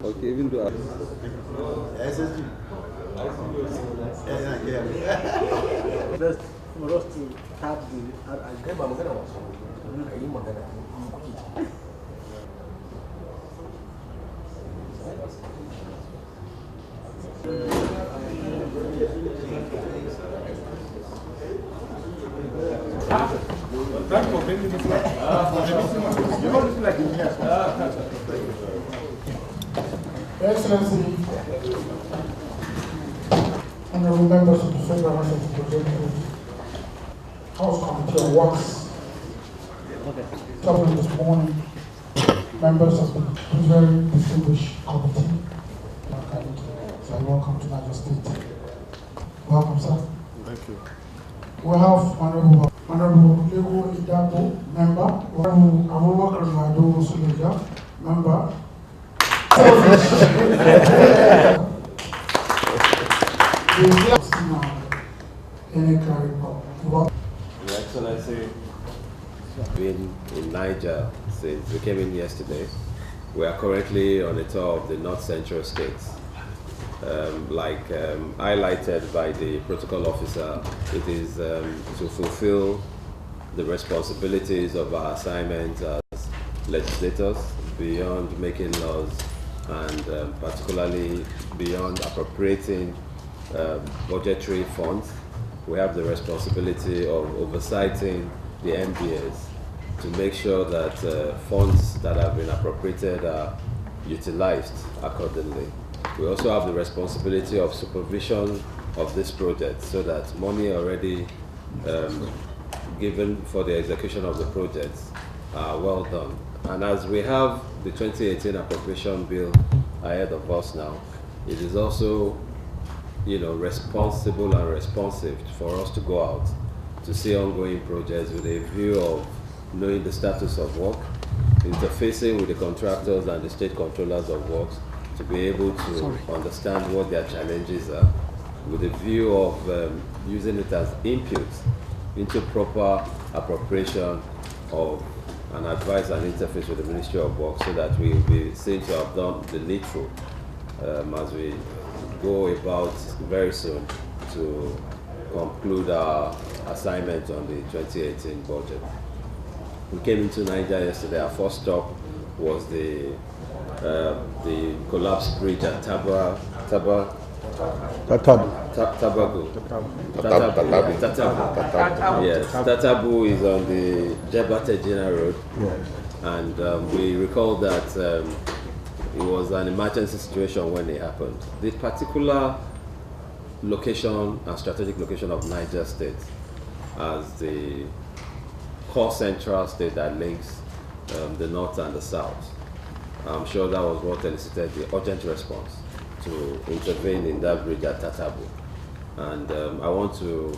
Okay, even though SSG. Just for us to tap the thanks for bringing this up. You don't look like engineers. Your Excellency, honorable members of the Federal House of Representatives, House Committee on Works, traveling this morning, members of the very distinguished committee, so welcome to Niger State. Welcome, sir. Thank you. We have Honorable Lego Idabo, member, Honorable Abubakar Mado Suleja, member. Your Excellency, been in Niger since we came in yesterday. We are currently on a tour of the North Central states. Highlighted by the protocol officer, it is to fulfill the responsibilities of our assignment as legislators beyond making laws and particularly beyond appropriating budgetary funds. We have the responsibility of oversighting the MDAs to make sure that funds that have been appropriated are utilized accordingly. We also have the responsibility of supervision of this project so that money already given for the execution of the projects are well done. And as we have the 2018 appropriation bill ahead of us now, it is also, responsible and responsive for us to go out to see ongoing projects with a view of knowing the status of work, interfacing with the contractors and the state controllers of works to be able to understand what their challenges are, with a view of using it as input into proper appropriation of and advice and interface with the Ministry of Works so that we will be seen to have done the needful as we go about very soon to conclude our assignment on the 2018 budget. We came into Niger yesterday. Our first stop was the collapsed bridge at Tabago. Yes, Tatabu is on the Jeba-Tejina Road. Yes. And we recall that it was an emergency situation when it happened. This particular location and strategic location of Niger State as the core central state that links the north and the south. I'm sure that was what elicited the urgent response to intervene in that bridge at Tatabu. And I want to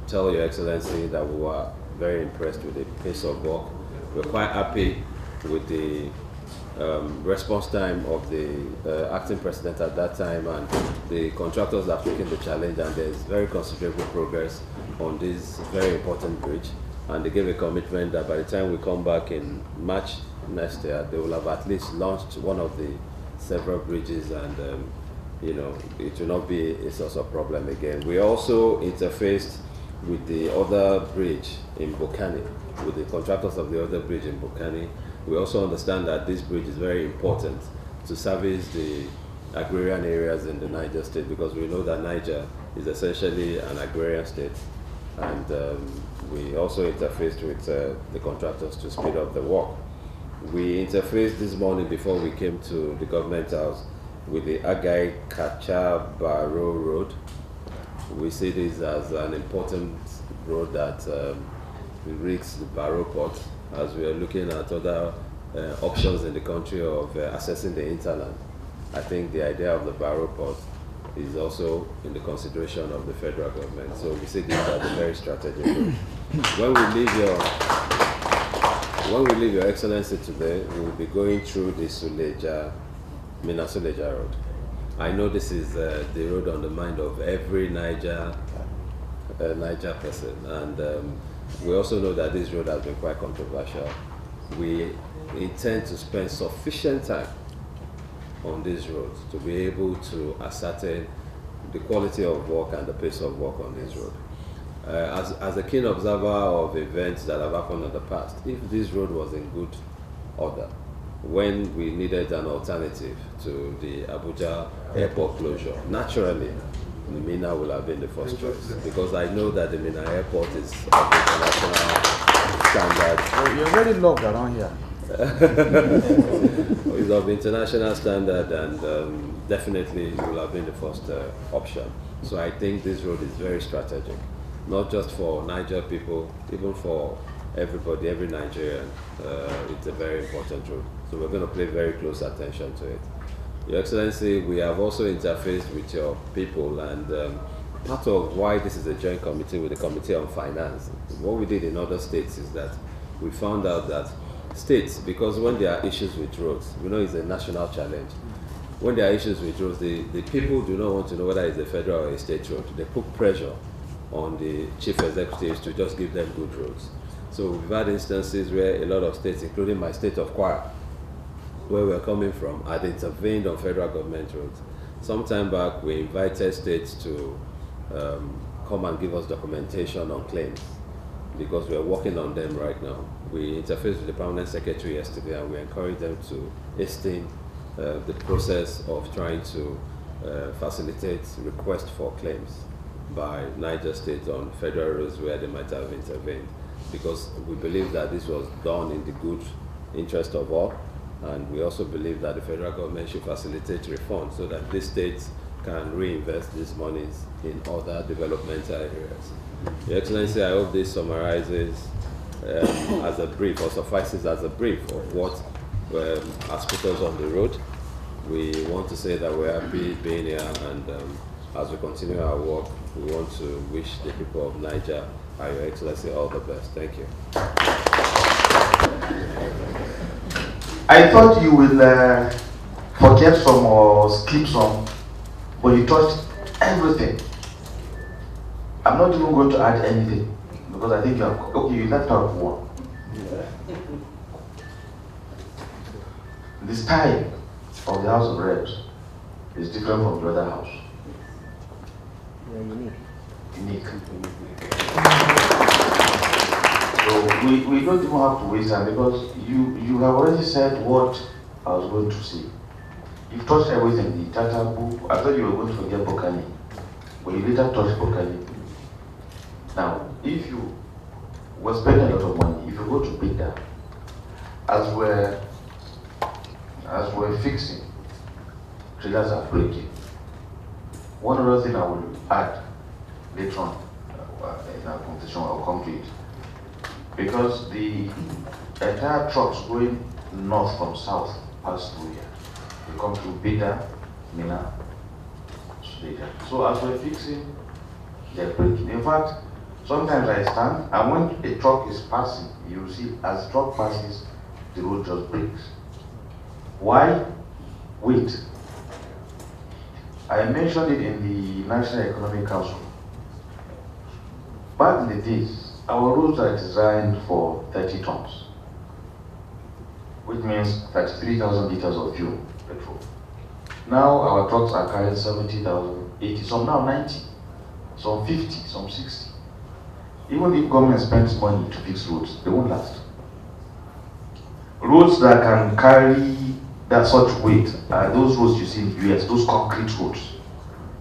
tell Your Excellency that we were very impressed with the pace of work. We're quite happy with the response time of the acting president at that time, and the contractors have taken the challenge, and there's very considerable progress on this very important bridge. And they gave a commitment that by the time we come back in March next year, they will have at least launched one of the several bridges, and it will not be a source of problem again. We also interfaced with the other bridge in Bokani, with the contractors of the other bridge in Bokani. We also understand that this bridge is very important to service the agrarian areas in the Niger state, because we know that Niger is essentially an agrarian state. And we also interfaced with the contractors to speed up the work. We interfaced this morning before we came to the government house with the Agai Kacha Baro Road. We see this as an important road that reaches the Baro port, as we are looking at other options in the country of accessing the hinterland. I think the idea of the Baro port is also in the consideration of the federal government. So we see this as a very strategic road. When we leave Your Excellency today, we will be going through the Mina Suleja Road. I know this is the road on the mind of every Niger person, and we also know that this road has been quite controversial. We intend to spend sufficient time on these roads to be able to ascertain the quality of work and the pace of work on this road. As a keen observer of events that have happened in the past, if this road was in good order, when we needed an alternative to the Abuja airport closure, naturally, the Mina will have been the first choice, because I know that the Mina airport is of international standard. Oh, you're very loved around here. It's of international standard, and definitely it will have been the first option. So I think this road is very strategic, not just for Niger people, even for everybody, every Nigerian. It's a very important road. So we're going to pay very close attention to it. Your Excellency, we have also interfaced with your people, and part of why this is a joint committee with the Committee on Finance, what we did in other states is that we found out that states, because when there are issues with roads, we know it's a national challenge. When there are issues with roads, the people do not want to know whether it's a federal or a state road. They put pressure on the chief executives to just give them good roads. So we've had instances where a lot of states, including my state of Kwara, where we're coming from, had intervened on federal government roads. Some time back, we invited states to come and give us documentation on claims, because we're working on them right now. We interfaced with the permanent secretary yesterday, and we encouraged them to hasten the process of trying to facilitate requests for claims by Niger State on federal roads where they might have intervened, because we believe that this was done in the good interest of all, and we also believe that the federal government should facilitate reform so that these states can reinvest these monies in other developmental areas. Your Excellency, I hope this summarizes as a brief, or suffices as a brief of what has put us on the road. We want to say that we're happy being here, and as we continue our work, we want to wish the people of Niger and Your Excellency all the best. Thank you. I thought you will forget some or skip some, but you touched everything. I'm not even going to add anything, because I think you have, okay, you left out one. The style of the House of Reps is different from the other house. Yeah, unique. Unique. So we don't even have to waste time, because you have already said what I was going to say. You've touched everything, the Tata book. I thought you were going to forget Bokani, but you later touched Bokani. Now, if you were spending a lot of money, if you go to Bida, as we're fixing, trailers are breaking. One other thing I will add later on in our conversation, I'll come to it. Because the entire trucks going north from south pass through here. They come to Bida, Mina, Suleja. So as we're fixing, they're breaking. In fact, sometimes I stand, and when a truck is passing, you see as the truck passes, the road just breaks. Why? Wait. I mentioned it in the National Economic Council. Back in the days, our roads are designed for 30 tons, which means 33,000 liters of fuel, petrol. Now our trucks are carrying 70,000, 80, some now 90, some 50, some 60. Even if government spends money to fix roads, they won't last. Roads that can carry that such weight are those roads you see in the US, those concrete roads.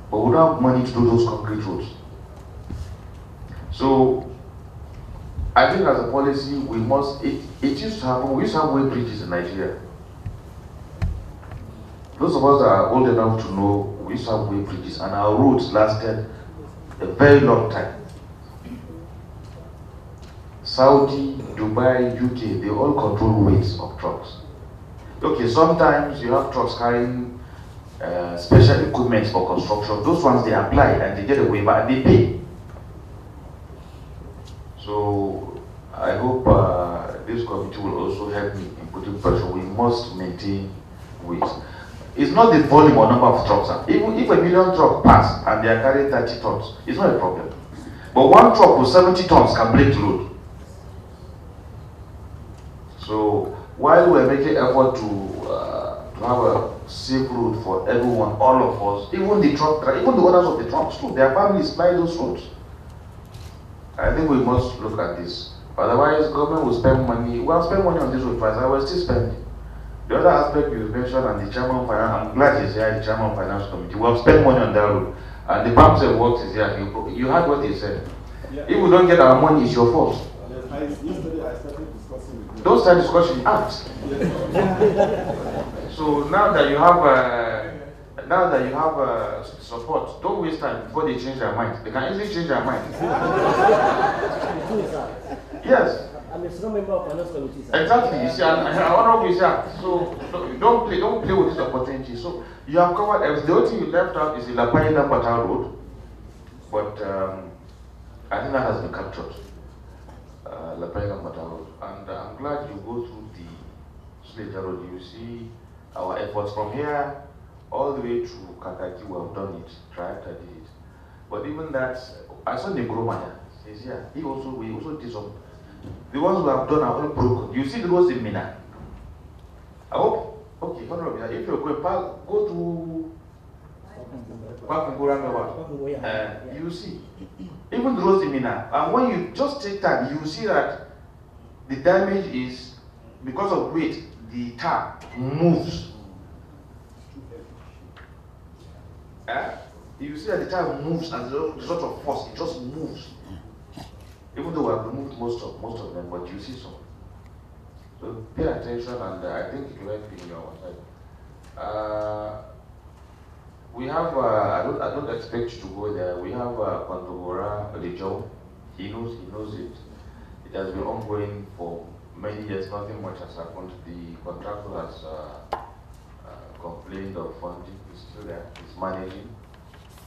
But we don't have money to do those concrete roads. So I think as a policy, we must, it used to happen, we used to have weight bridges in Nigeria. Those of us that are old enough to know, we used to have weight bridges, and our roads lasted a very long time. Saudi, Dubai, UK, they all control weights of trucks. Okay, sometimes you have trucks carrying special equipment for construction. Those ones they apply and they get a waiver and they pay. So I hope this committee will also help me in putting pressure. We must maintain weight. It's not the volume or number of trucks. Even if a million trucks pass and they are carrying 30 tons, it's not a problem. But one truck with 70 tons can break the road. So while we're making effort to have a safe road for everyone, all of us, even the truck drivers, even the owners of the trucks too, their families fly those roads. I think we must look at this. Otherwise, government will spend money. Well, spend money on this road price. I will still spend. The other aspect you mentioned, and the chairman of finance, I'm glad he's here, the chairman of finance committee. We have spent money on that road, and the banks and works is here. You heard what he said. Yeah. If we don't get our money, it's your fault. Yesterday I started discussing with you. Don't start discussing, act. So now that you have support, don't waste time before they change their mind. They can easily change their mind. Yes. I'm a strong member of finance committee. Exactly. You see, and one of you say, so don't play with this opportunity. So you have covered everything. The only thing you left out is the Lapani Lambata Road, but I think that has been captured. Lapani Lambata Road, and I'm glad you go through the Slater Road. You see our efforts from here all the way to Kakaki. We have done it. Tried, I did it. But even that, I saw Negromania. He's here. We also did some. The ones who have done are only broken. You see the roads in Mina. I hope. Okay, honorable. If you're going, go to you see. Even the roads in Mina. And when you just take time, you see that the damage is because of weight. The tar moves. You see that the tar moves as a result of force. It just moves. Even though we have removed most of them, but you see some. So pay attention, and I think it will help in your side. We have, I don't expect you to go there. We have Kwantogora Lejo. He knows it. It has been ongoing for many years. Nothing much has happened. The contractor has complained of funding. He's still there. He's managing.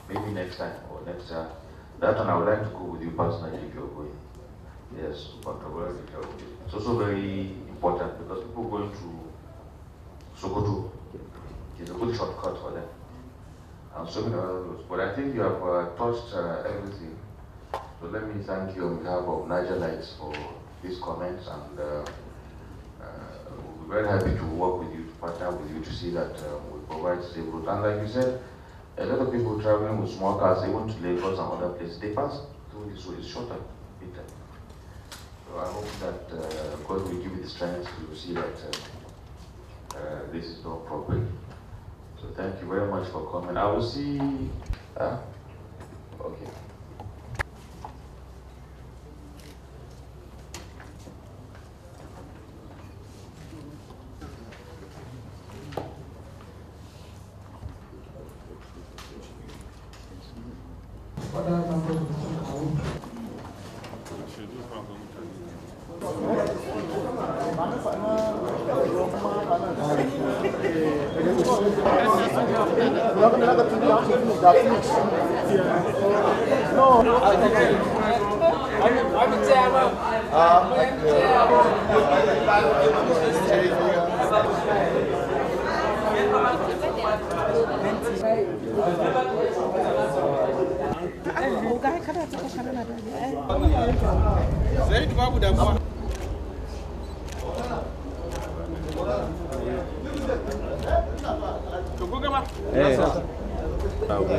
Maybe next time or next year. That one I would like to go with you personally if you're going. Yes, Kwantogora Lejo. It's also very important because people going to Sokoto is a good shortcut for them. And so many other roads. But I think you have touched everything. So let me thank you on behalf of Niger Lights for these comments, and we'll be very happy to work with you, to partner with you to see that we provide safe roads. And like you said, a lot of people traveling with small cars, even to Lagos and other places, they pass through this road. It's shorter. So I hope that God will give you the strength to see that this is done properly. So thank you very much for coming. I will see. Okay. Other members of the team are with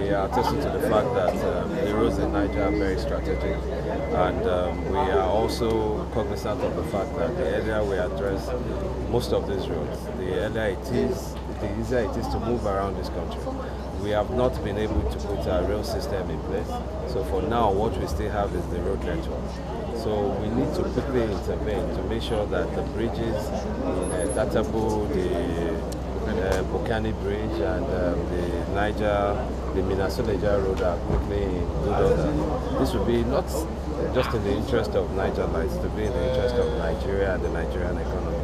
we are attesting to the fact that the roads in Niger are very strategic, and we are also cognizant of the fact that the earlier we address most of these roads, the earlier it is, the easier it is to move around this country. We have not been able to put a rail system in place, so for now what we still have is the road network. So we need to quickly intervene to make sure that the bridges in Tatabu, the Bokani Bridge, and the Niger, the Minasoleja Road are quickly in good order. This will be not just in the interest of Niger Lights, to be in the interest of Nigeria and the Nigerian economy.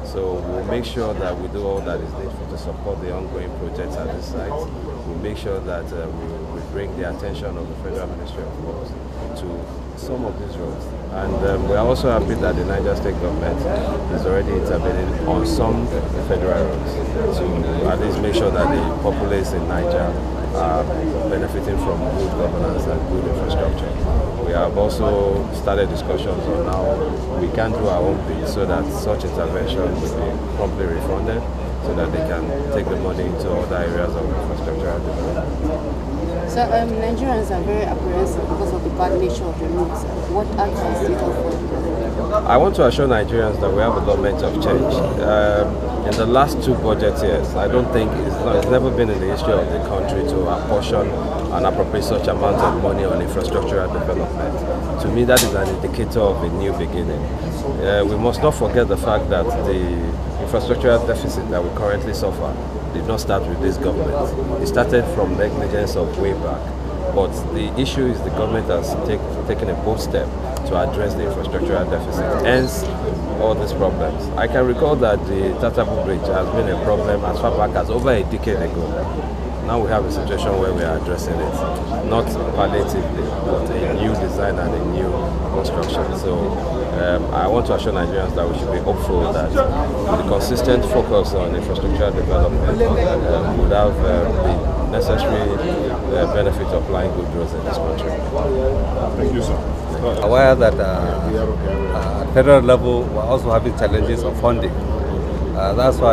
So we'll make sure that we do all that is needful to support the ongoing projects at this site. We'll make sure that we bring the attention of the Federal Ministry of Works to some of these roads. And we're also happy that the Niger State government is already intervening on some federal roads to at least make sure that the populace in Niger are benefiting from good governance and good infrastructure. We have also started discussions on how we can do our own bit so that such intervention will be promptly refunded, so so that they can take the money into other areas of infrastructure development. So Nigerians are very apprehensive because of the bad nature of the roads. What advice do you have for them? I want to assure Nigerians that we have a government of change. In the last 2 budget years, I don't think it's never been in the history of the country to apportion and appropriate such amount of money on infrastructural development. To me, that is an indicator of a new beginning. We must not forget the fact that the infrastructural deficit that we currently suffer did not start with this government. It started from negligence of way back. But the issue is the government has taken a bold step to address the infrastructural deficit, hence all these problems. I can recall that the Tatabu Bridge has been a problem as far back as over a decade ago. Now we have a situation where we are addressing it, not palliatively, but a new design and a new construction. So I want to assure Nigerians that we should be hopeful that the consistent focus on infrastructural development would have the necessary benefit of applying good roads in this country. Thank you, sir. Aware that at federal level we're also having challenges of funding. That's why